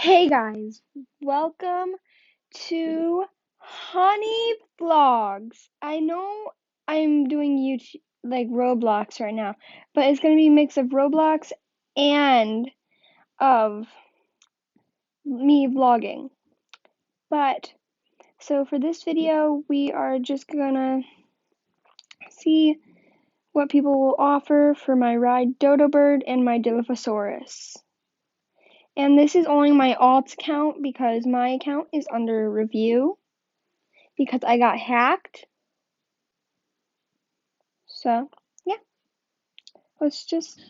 Hey guys, welcome to Honey Vlogs. I know I'm doing YouTube like Roblox right now, but it's gonna be a mix of Roblox and of me vlogging. But so for this video, we are just gonna see what people will offer for my ride Dodo Bird and my Dilophosaurus. And this is only my alt account because my account is under review because I got hacked. So, yeah, let's just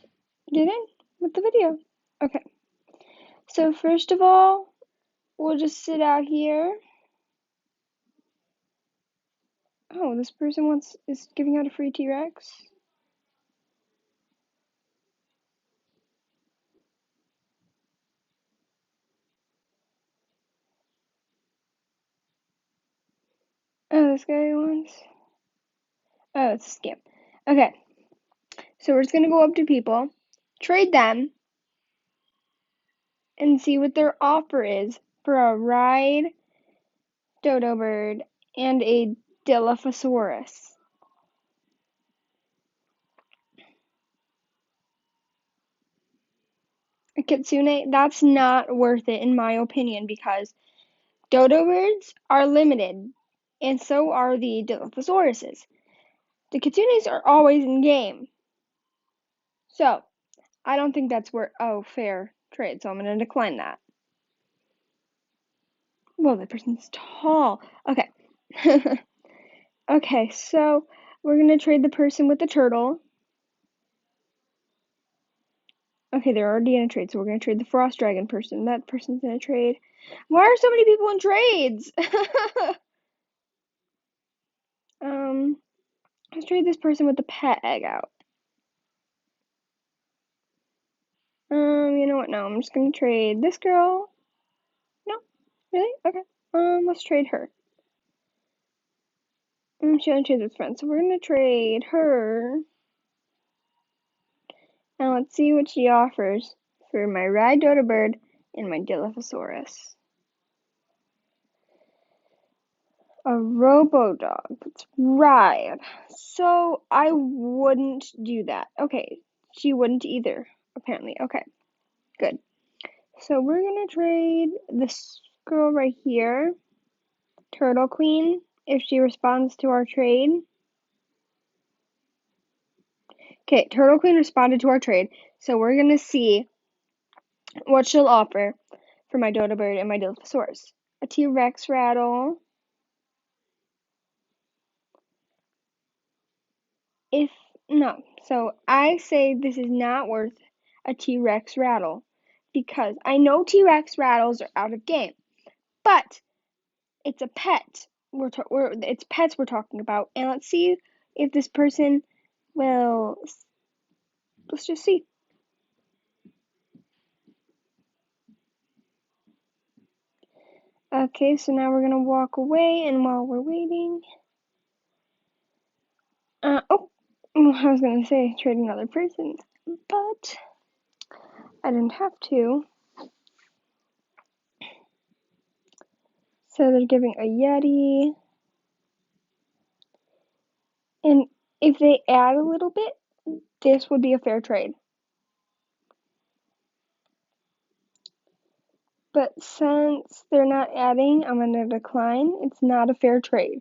get in with the video. Okay, so first of all, we'll just sit out here. Oh, this person is giving out a free T-Rex. Oh, this guy wants. Oh, it's a scam. Okay, so we're just gonna go up to people, trade them, and see what their offer is for a ride, dodo bird, and a dilophosaurus. A kitsune, that's not worth it in my opinion because dodo birds are limited, and so are the dilophosauruses. The kitsunes are always in game. So, I don't think that's fair trade, so I'm going to decline that. Well, that person's tall. Okay. Okay, so we're going to trade the person with the turtle. Okay, they're already in a trade, so we're going to trade the frost dragon person. That person's in a trade. Why are so many people in trades? Let's trade this person with the pet egg out. You know what? No, I'm just gonna trade this girl. No, really? Okay. Let's trade her. She only trades with friends, so we're gonna trade her. Now let's see what she offers for my ride dodo bird and my dilophosaurus. A robo dog. Let's ride. So I wouldn't do that. Okay, she wouldn't either. Apparently. Okay, good. So we're gonna trade this girl right here, Turtle Queen, if she responds to our trade. Okay, Turtle Queen responded to our trade, so we're gonna see what she'll offer for my dodo bird and my dilophosaurus. A T-Rex rattle. If no, so I say this is not worth a T-Rex rattle because I know T-Rex rattles are out of game, but it's a pet. It's pets we're talking about, and let's see if this person will. Let's just see. Okay, so now we're gonna walk away, and while we're waiting, oh, I was gonna say trade another person, but I didn't have to. So they're giving a Yeti, and if they add a little bit, this would be a fair trade. But since they're not adding, I'm gonna decline. It's not a fair trade.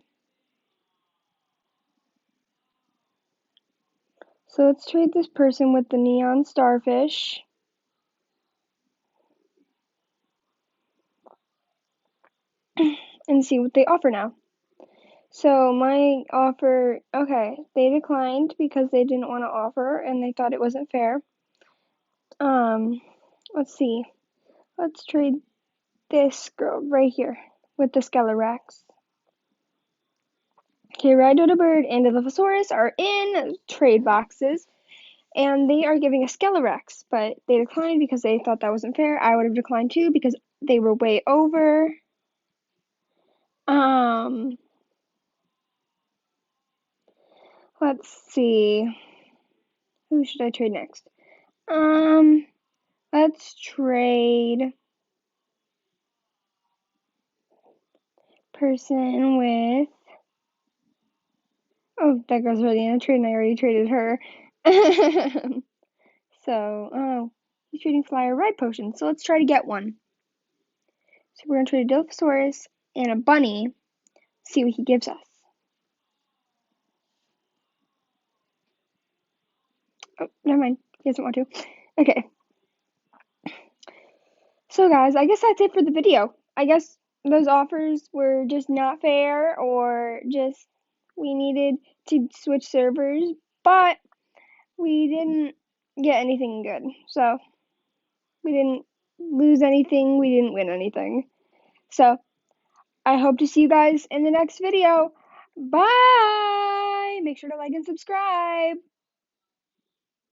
So let's trade this person with the neon starfish. And see what they offer now. So my offer, okay, they declined because they didn't want to offer and they thought it wasn't fair. Let's see. Let's trade this girl right here with the Skelerex. Okay, Rhydoda Bird and Dilophosaurus are in trade boxes, and they are giving a Skelerex, but they declined because they thought that wasn't fair. I would have declined too because they were way over. Let's see. Who should I trade next? Let's trade person with... Oh, that girl's already in a trade and I already traded her. So, oh, he's trading flyer ride potion. So let's try to get one. So we're going to trade a dilophosaurus and a bunny. See what he gives us. Oh, never mind. He doesn't want to. Okay. So guys, I guess that's it for the video. I guess those offers were just not fair, or just we needed to switch servers, but we didn't get anything good. So we didn't lose anything, we didn't win anything. So I hope to see you guys in the next video. Bye! Make sure to like and subscribe.